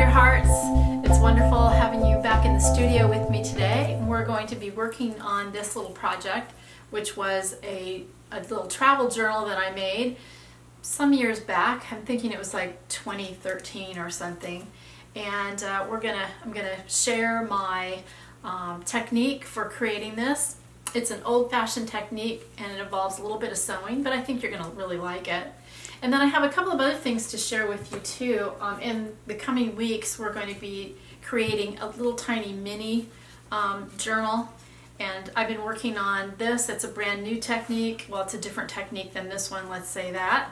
your hearts. It's wonderful having you back in the studio with me today. We're going to be working on this little project, which was a little travel journal that I made some years back. I'm thinking it was like 2013 or something. And I'm gonna share my technique for creating this. It's an old-fashioned technique and it involves a little bit of sewing, but I think you're gonna really like it. And then I have a couple of other things to share with you too. In the coming weeks, we're going to be creating a little tiny mini journal. And I've been working on this. It's a brand new technique. Well, it's a different technique than this one, let's say that.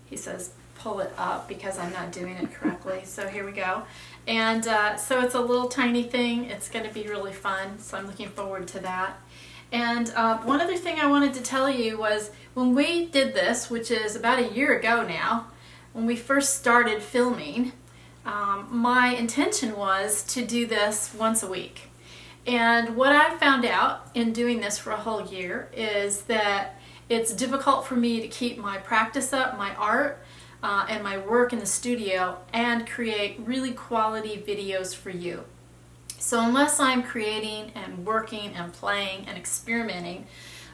He says pull it up because I'm not doing it correctly. So here we go. And so it's a little tiny thing. It's going to be really fun. So I'm looking forward to that. And one other thing I wanted to tell you was when we did this, which is about a year ago now, when we first started filming, my intention was to do this once a week. And what I found out in doing this for a whole year is that it's difficult for me to keep my practice up, my art, and my work in the studio and create really quality videos for you. So unless I'm creating and working and playing and experimenting,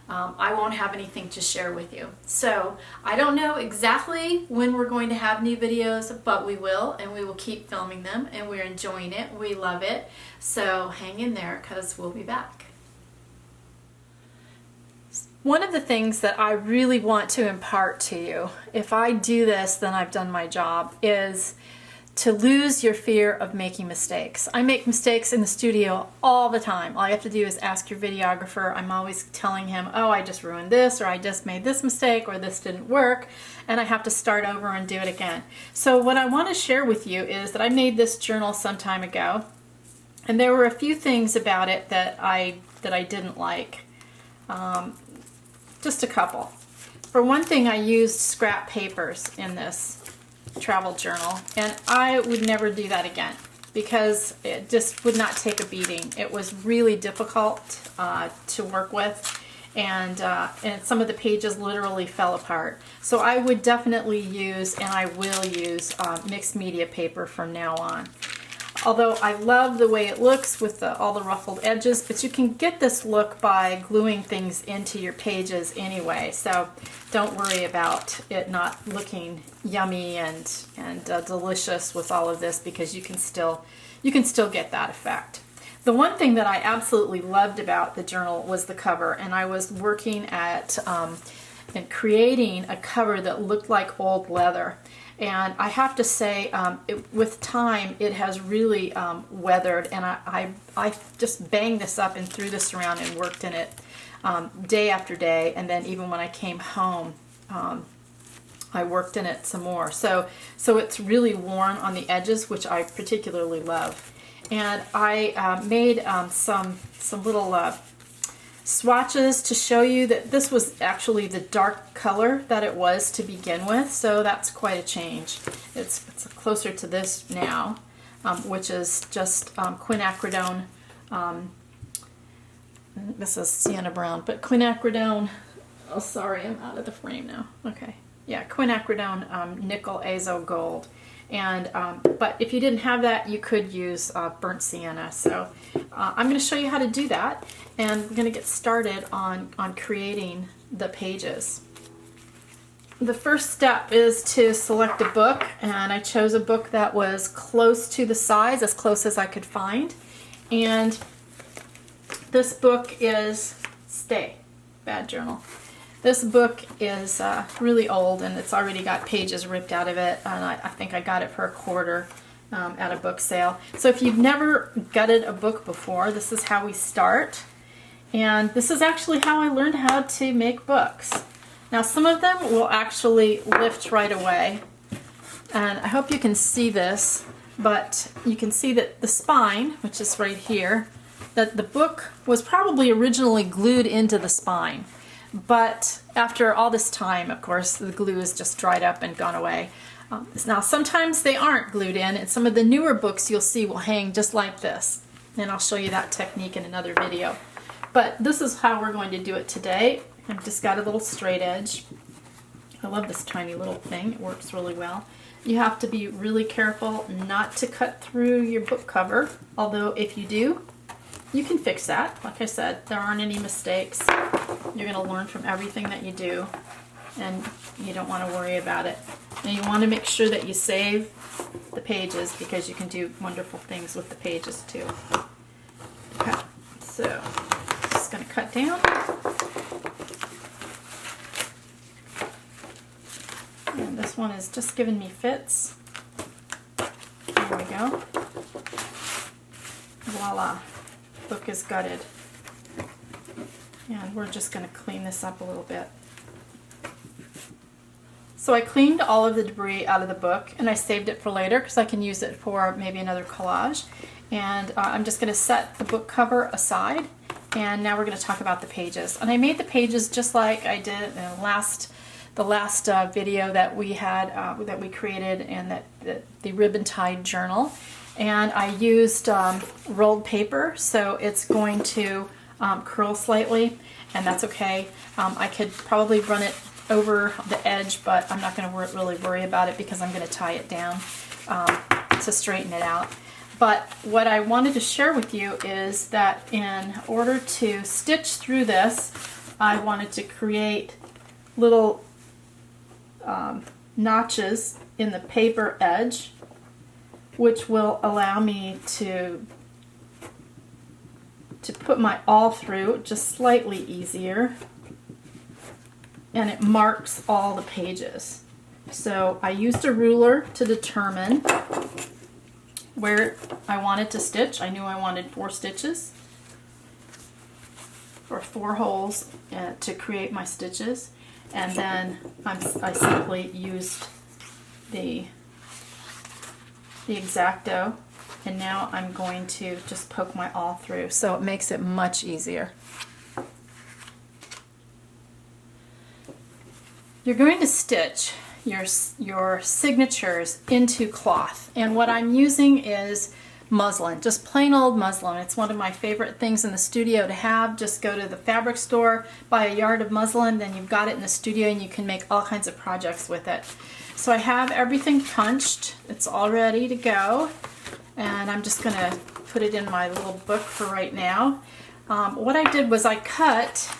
I won't have anything to share with you. So I don't know exactly when we're going to have new videos, but we will, and we will keep filming them, and we're enjoying it. We love it. So hang in there because we'll be back. One of the things that I really want to impart to you, if I do this, then I've done my job, is to lose your fear of making mistakes. I make mistakes in the studio all the time. All you have to do is ask your videographer. I'm always telling him, oh, I just ruined this, or I just made this mistake, or this didn't work, and I have to start over and do it again. So what I want to share with you is that I made this journal some time ago, and there were a few things about it that I didn't like. Just a couple. For one thing, I used scrap papers in this travel journal, and I would never do that again because it just would not take a beating. It was really difficult to work with, and some of the pages literally fell apart. So I would definitely use, and I will use, mixed media paper from now on. Although I love the way it looks with all the ruffled edges, but you can get this look by gluing things into your pages anyway, so don't worry about it not looking yummy and delicious with all of this, because you can still get that effect. The one thing that I absolutely loved about the journal was the cover, and I was working at and creating a cover that looked like old leather. And I have to say, with time, it has really weathered, and I just banged this up and threw this around and worked in it day after day, and then even when I came home, I worked in it some more. So it's really worn on the edges, which I particularly love. And I made some little swatches to show you that this was actually the dark color that it was to begin with, so that's quite a change. It's closer to this now, which is just quinacridone. This is sienna brown, but quinacridone, oh sorry, I'm out of the frame now. Okay, yeah, quinacridone nickel azo gold. And but if you didn't have that, you could use burnt sienna. So I'm going to show you how to do that, and we're going to get started on creating the pages. The first step is to select a book, and I chose a book that was close to the size, as close as I could find. And this book is Bad Journal. This book is really old, and it's already got pages ripped out of it, and I think I got it for $1 at a book sale. So if you've never gutted a book before, this is how we start. And this is actually how I learned how to make books. Now some of them will actually lift right away, and I hope you can see this, but you can see that the spine, which is right here, that the book was probably originally glued into the spine. But after all this time, of course, the glue has just dried up and gone away. Now, sometimes they aren't glued in, and some of the newer books you'll see will hang just like this. And I'll show you that technique in another video. But this is how we're going to do it today. I've just got a little straight edge. I love this tiny little thing. It works really well. You have to be really careful not to cut through your book cover, although if you do, you can fix that. Like I said, there aren't any mistakes. You're going to learn from everything that you do, and you don't want to worry about it. And you want to make sure that you save the pages, because you can do wonderful things with the pages too. Okay, so just going to cut down. And this one is just giving me fits. There we go. Voila. Book is gutted. And we're just going to clean this up a little bit. So I cleaned all of the debris out of the book, and I saved it for later because I can use it for maybe another collage. And I'm just going to set the book cover aside, and now we're going to talk about the pages. And I made the pages just like I did in the last video that we had, that we created, and the ribbon tied journal. And I used rolled paper, so it's going to curl slightly, and that's okay. I could probably run it over the edge, but I'm not going to really worry about it because I'm going to tie it down to straighten it out. But what I wanted to share with you is that in order to stitch through this, I wanted to create little notches in the paper edge, which will allow me to put my awl through just slightly easier, and it marks all the pages. So I used a ruler to determine where I wanted to stitch. I knew I wanted 4 stitches, or 4 holes to create my stitches, and then I simply used the X-Acto, and now I'm going to just poke my awl through, so it makes it much easier. You're going to stitch your signatures into cloth, and what I'm using is muslin, just plain old muslin. It's one of my favorite things in the studio to have. Just go to the fabric store, buy a yard of muslin, then you've got it in the studio and you can make all kinds of projects with it. So I have everything punched. It's all ready to go, and I'm just going to put it in my little book for right now. What I did was I cut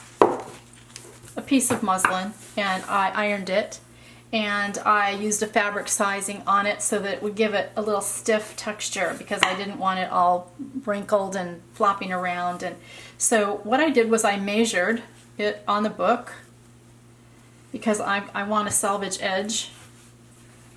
a piece of muslin and I ironed it, and I used a fabric sizing on it so that it would give it a little stiff texture, because I didn't want it all wrinkled and flopping around. And so what I did was I measured it on the book, because I want a selvage edge,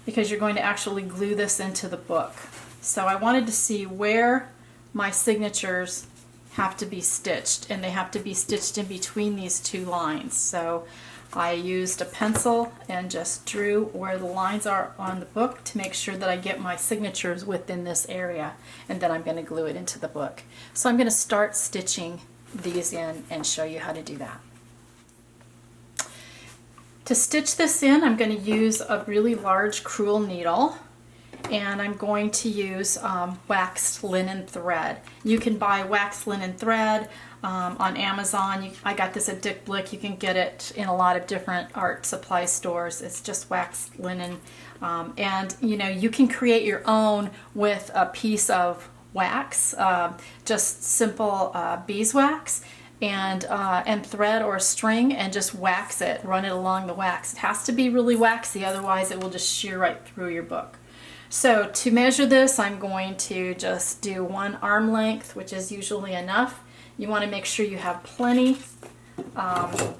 because you're going to actually glue this into the book. So I wanted to see where my signatures have to be stitched, and they have to be stitched in between these 2 lines. So I used a pencil and just drew where the lines are on the book to make sure that I get my signatures within this area, and then I'm going to glue it into the book. So I'm going to start stitching these in and show you how to do that. To stitch this in, I'm going to use a really large crewel needle, and I'm going to use waxed linen thread. You can buy waxed linen thread on Amazon. I got this at Dick Blick. You can get it in a lot of different art supply stores. It's just waxed linen, and you can create your own with a piece of wax, just simple beeswax, and thread or string, and just wax it, run it along the wax. It has to be really waxy, otherwise it will just shear right through your book. So to measure this, I'm going to just do 1 arm length, which is usually enough. You want to make sure you have plenty. So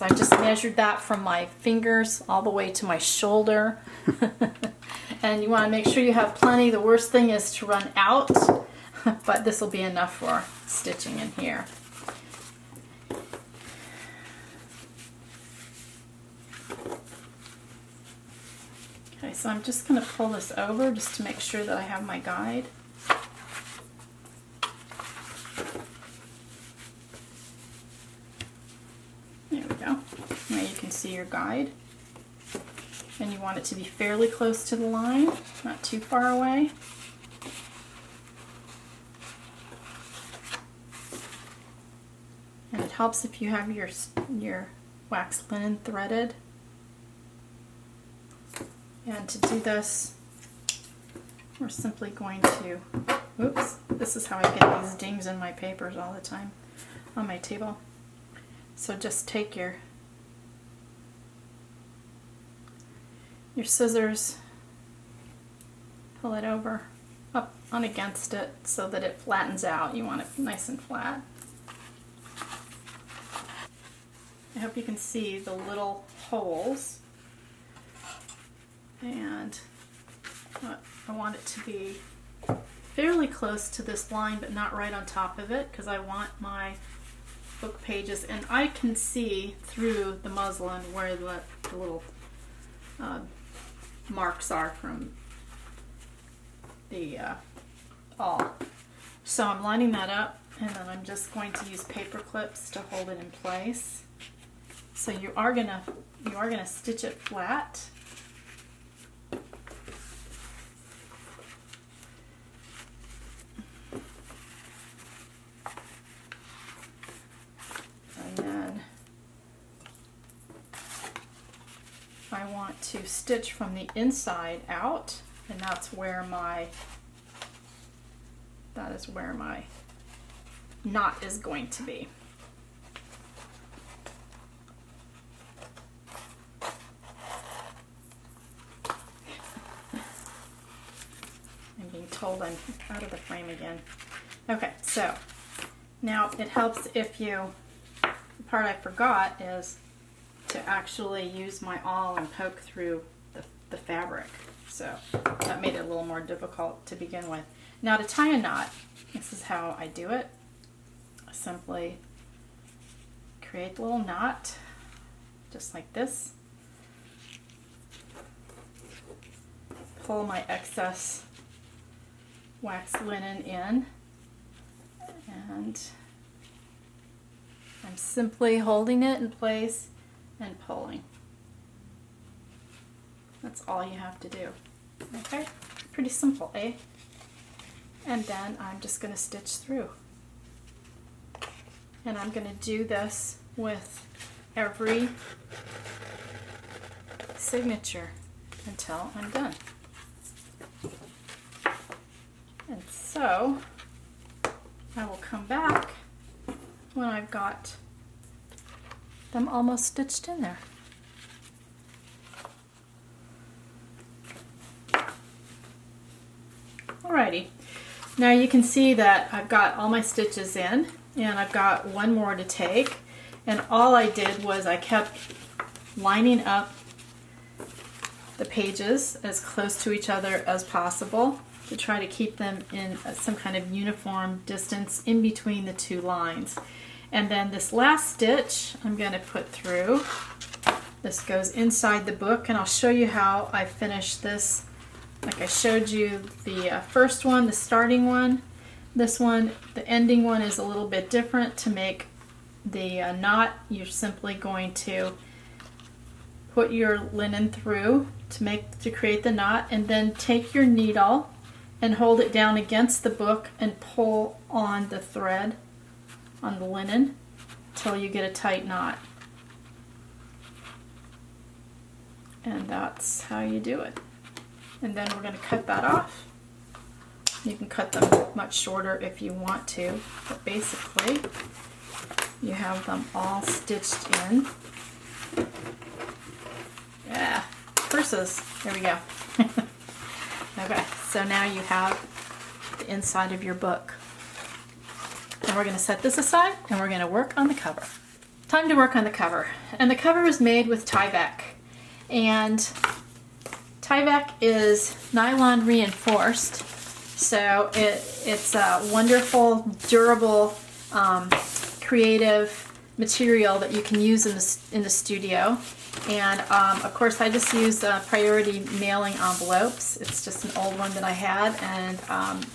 I just measured that from my fingers all the way to my shoulder. And you want to make sure you have plenty. The worst thing is to run out, but this will be enough for stitching in here. Okay, so I'm just going to pull this over just to make sure that I have my guide. There we go. Now you can see your guide. And you want it to be fairly close to the line, not too far away. And it helps if you have your wax linen threaded. And to do this, we're simply going to, oops, this is how I get these dings in my papers all the time on my table. So just take your scissors, pull it over, up on against it so that it flattens out. You want it nice and flat. I hope you can see the little holes, and I want it to be fairly close to this line but not right on top of it, because I want my book pages, and I can see through the muslin where the little marks are from the awl. So I'm lining that up, and then I'm just going to use paper clips to hold it in place. So you are gonna stitch it flat. And then I want to stitch from the inside out, and that is where my knot is going to be. I'm being told I'm out of the frame again. Okay, so now it helps if the part I forgot is to actually use my awl and poke through the fabric. So that made it a little more difficult to begin with. Now to tie a knot, this is how I do it. I simply create a little knot, just like this. Pull my excess wax linen in, and I'm simply holding it in place and pulling. That's all you have to do. Okay, pretty simple, eh? And then I'm just going to stitch through. And I'm going to do this with every signature until I'm done. And so I will come back when I've got them almost stitched in there. Alrighty, now you can see that I've got all my stitches in, and I've got one more to take, and all I did was I kept lining up the pages as close to each other as possible to try to keep them in some kind of uniform distance in between the two lines. And then this last stitch I'm going to put through. This goes inside the book, and I'll show you how I finish this. Like I showed you the first one, the starting one. This one, the ending one, is a little bit different. To make the knot, you're simply going to put your linen through to create the knot, and then take your needle and hold it down against the book and pull on the thread on the linen till you get a tight knot. And that's how you do it. And then we're going to cut that off. You can cut them much shorter if you want to, but basically you have them all stitched in. Yeah, purses. There we go. Okay, so now you have the inside of your book. And we're going to set this aside, and we're going to work on the cover. Time to work on the cover. And the cover is made with Tyvek. And Tyvek is nylon reinforced, so it's a wonderful, durable, creative material that you can use in the studio. And of course, I just use priority mailing envelopes. It's just an old one that I had, and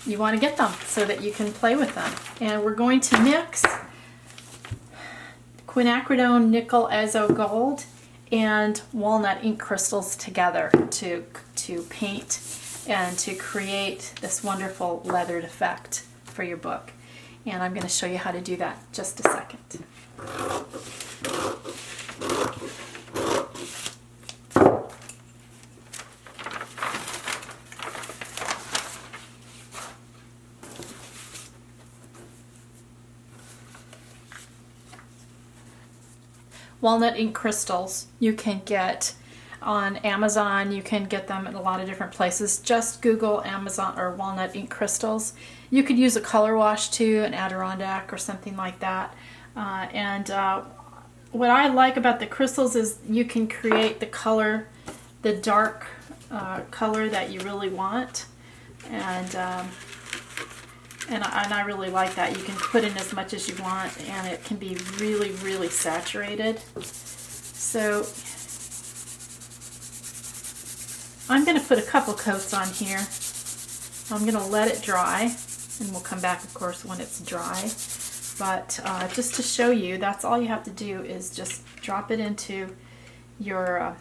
you want to get them so that you can play with them. And we're going to mix quinacridone nickel azo gold and walnut ink crystals together to paint and to create this wonderful leathered effect for your book. And I'm going to show you how to do that in just a second. walnut ink crystals you can get on Amazon. You can get them at a lot of different places. Just Google Amazon or walnut ink crystals. You could use a color wash too, an Adirondack or something like that. What I like about the crystals is you can create the color, the dark color that you really want, and I really like that. You can put in as much as you want, and it can be really, really saturated. So I'm going to put a couple coats on here. I'm going to let it dry, and we'll come back, of course, when it's dry. But just to show you, that's all you have to do is just drop it into your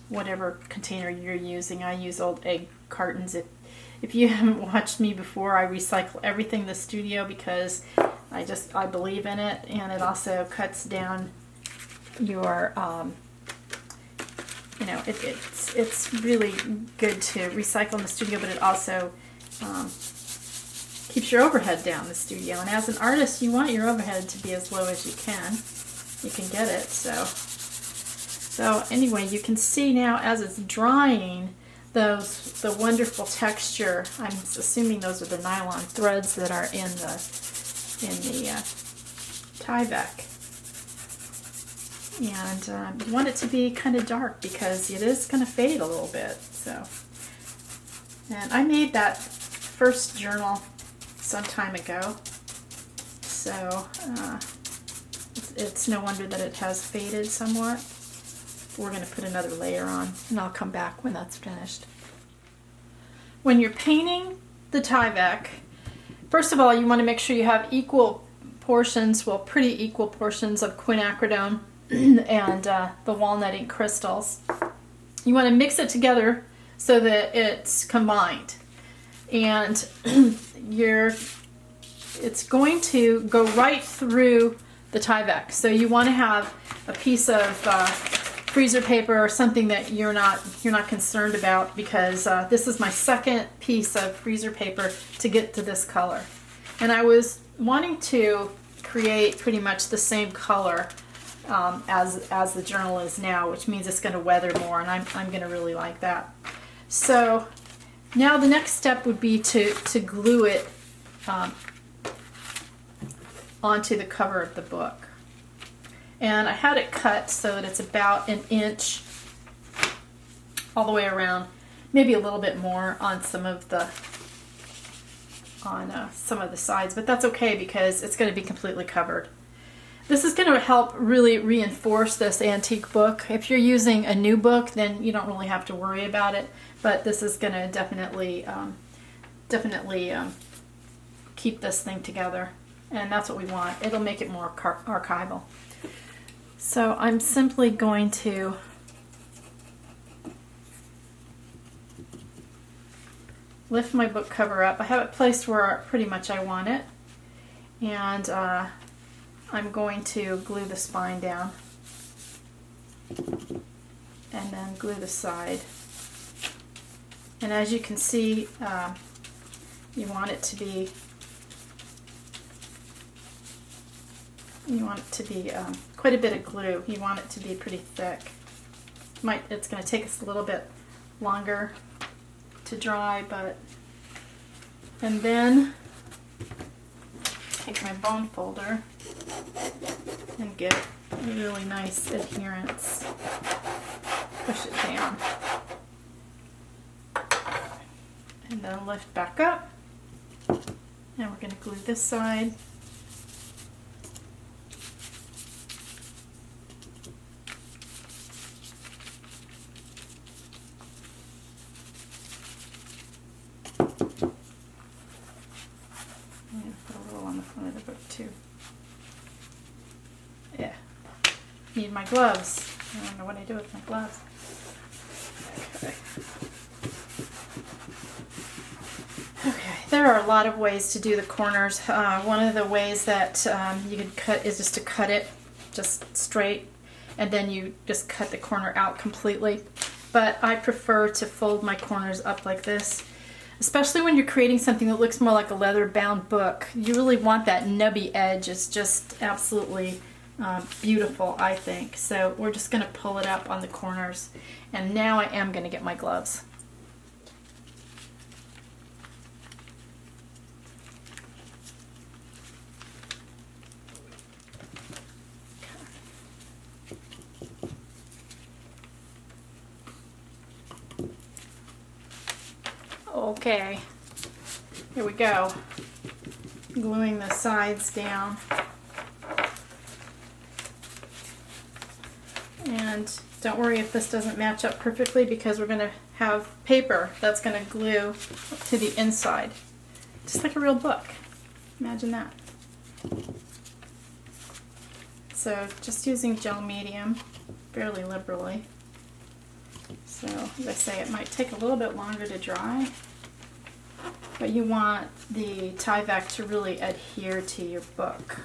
whatever container you're using. I use old egg cartons. If you haven't watched me before, I recycle everything in the studio because I believe in it, and it also cuts down your you know, it's really good to recycle in the studio, but it also keeps your overhead down in the studio. And as an artist, you want your overhead to be as low as you can. You can get it. So anyway, you can see now as it's drying, the wonderful texture. I'm assuming those are the nylon threads that are in the Tyvek. And you want it to be kind of dark because it is going to fade a little bit. So, and I made that first journal some time ago, so it's no wonder that it has faded somewhat. We're going to put another layer on, and I'll come back when that's finished. When you're painting the Tyvek, first of all, you want to make sure you have equal portions, well, pretty equal portions of quinacridone and the walnut ink crystals. You want to mix it together so that it's combined, and it's going to go right through the Tyvek. So you want to have a piece of freezer paper or something that you're not concerned about, because this is my second piece of freezer paper to get to this color, and I was wanting to create pretty much the same color as the journal is now, which means it's going to weather more, and I'm going to really like that. So now the next step would be to glue it onto the cover of the book. And I had it cut so that it's about 1 inch all the way around, maybe a little bit more on some of the sides, but that's okay because it's going to be completely covered. This is going to help really reinforce this antique book. If you're using a new book, then you don't really have to worry about it, but this is going to definitely keep this thing together, and that's what we want. It'll make it more archival. So I'm simply going to lift my book cover up. I have it placed where pretty much I want it, and I'm going to glue the spine down and then glue the side. And as you can see, you want it to be quite a bit of glue. You want it to be pretty thick. It's going to take us a little bit longer to dry, and then take my bone folder and get a really nice adherence. Push it down. And then lift back up. Now we're going to glue this side. I'm going to put a little on the front of the book too. Yeah. Need my gloves. I don't know what I do with my gloves. Okay, there are a lot of ways to do the corners. One of the ways that you can cut is just to cut it just straight, and then you just cut the corner out completely. But I prefer to fold my corners up like this, especially when you're creating something that looks more like a leather-bound book. You really want that nubby edge. It's just absolutely beautiful, I think. So we're just going to pull it up on the corners. And now I am going to get my gloves. Okay, here we go. Gluing the sides down. And don't worry if this doesn't match up perfectly, because we're going to have paper that's going to glue to the inside. Just like a real book. Imagine that. So just using gel medium fairly liberally. So as I say, it might take a little bit longer to dry, but you want the Tyvek to really adhere to your book.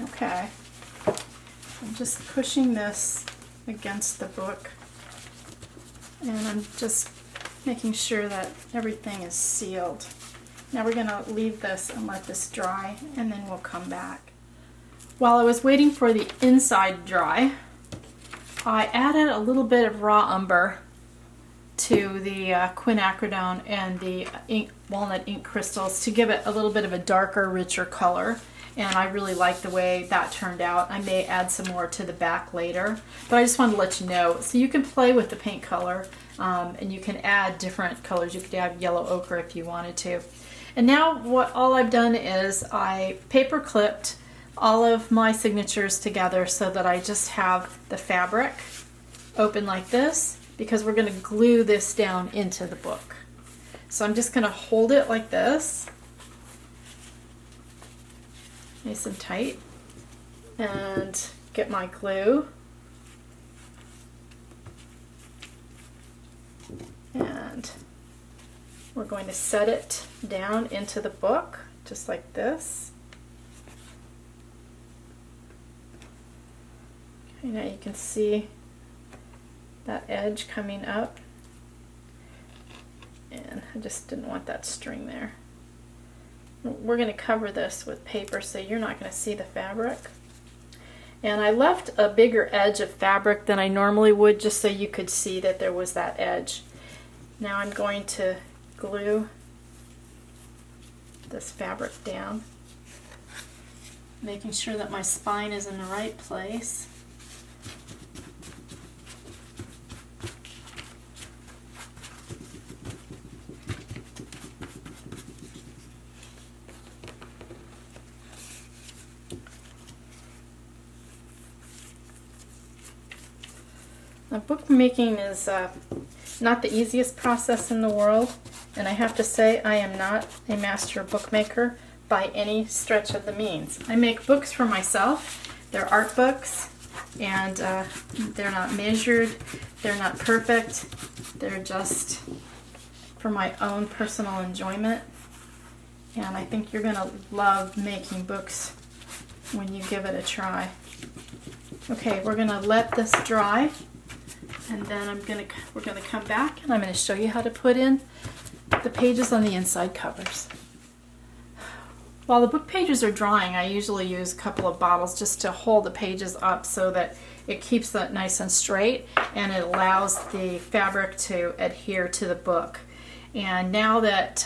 Okay, I'm just pushing this against the book, and I'm just making sure that everything is sealed. Now we're going to leave this and let this dry, and then we'll come back. While I was waiting for the inside to dry, I added a little bit of raw umber to the quinacridone and the walnut ink crystals to give it a little bit of a darker, richer color. And I really like the way that turned out. I may add some more to the back later, but I just wanted to let you know. So you can play with the paint color, and you can add different colors. You could add yellow ochre if you wanted to. And now all I've done is I paper clipped all of my signatures together so that I just have the fabric open like this, because we're going to glue this down into the book. So I'm just going to hold it like this, nice and tight, and get my glue, and we're going to set it down into the book just like this. Okay, now you can see that edge coming up, and I just didn't want that string there. We're going to cover this with paper so you're not going to see the fabric. And I left a bigger edge of fabric than I normally would, just so you could see that there was that edge. Now I'm going to glue this fabric down, making sure that my spine is in the right place. Now, bookmaking is not the easiest process in the world, and I have to say I am not a master bookmaker by any stretch of the means. I make books for myself. They're art books, and they're not measured, they're not perfect, they're just for my own personal enjoyment. And I think you're going to love making books when you give it a try. Okay, we're going to let this dry. And then we're going to come back, and I'm going to show you how to put in the pages on the inside covers. While the book pages are drying, I usually use a couple of bottles just to hold the pages up so that it keeps that nice and straight, and it allows the fabric to adhere to the book. And now that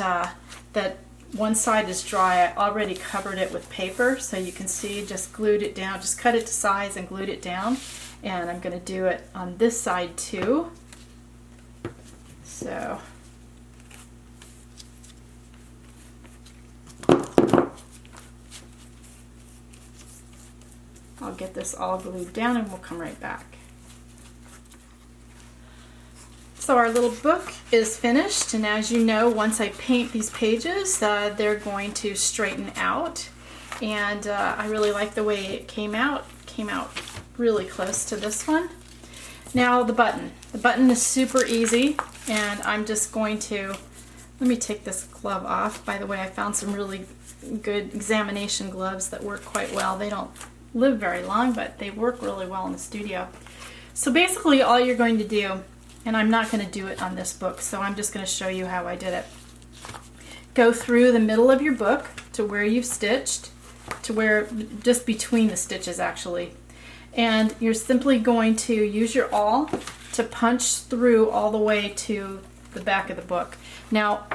that one side is dry, I already covered it with paper, so you can see just glued it down, just cut it to size and glued it down. And I'm going to do it on this side too. So I'll get this all glued down and we'll come right back. So our little book is finished, and as you know, once I paint these pages, they're going to straighten out. And I really like the way it came out. It came out really close to this one. Now the button. The button is super easy, and I'm just going to, let me take this glove off. By the way, I found some really good examination gloves that work quite well. They don't live very long, but they work really well in the studio. So basically all you're going to do, and I'm not going to do it on this book, so I'm just going to show you how I did it. Go through the middle of your book to where you've stitched, to where, just between the stitches actually. And you're simply going to use your awl to punch through all the way to the back of the book. Now,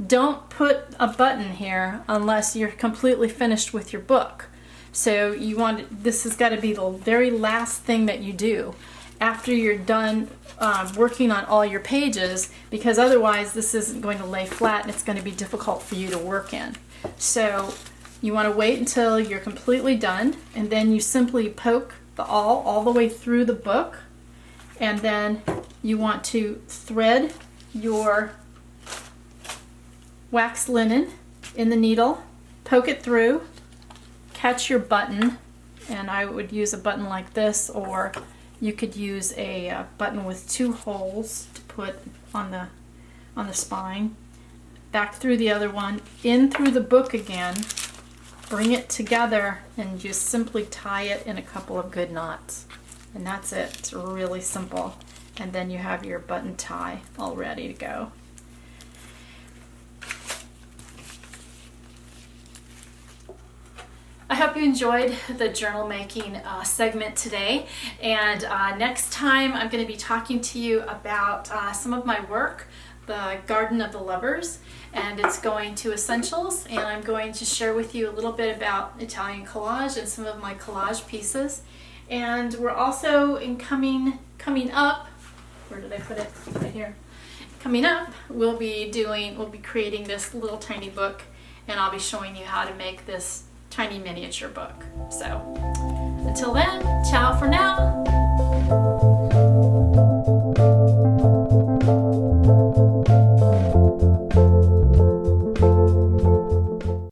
don't put a button here unless you're completely finished with your book. So you want, this has got to be the very last thing that you do after you're done working on all your pages, because otherwise this isn't going to lay flat and it's going to be difficult for you to work in. So you want to wait until you're completely done, and then you simply poke the awl all the way through the book, and then you want to thread your wax linen in the needle, poke it through, catch your button, and I would use a button like this, or you could use a button with 2 holes to put on the spine. Back through the other one, in through the book again, bring it together, and just simply tie it in a couple of good knots. And that's it. It's really simple. And then you have your button tie all ready to go. I hope you enjoyed the journal making segment today, and next time I'm going to be talking to you about some of my work, the Garden of the Lovers, and it's going to essentials, and I'm going to share with you a little bit about Italian collage and some of my collage pieces. And we're also coming up, where did I put it? Right here. Coming up, we'll be creating this little tiny book, and I'll be showing you how to make this tiny miniature book. So until then, ciao for now.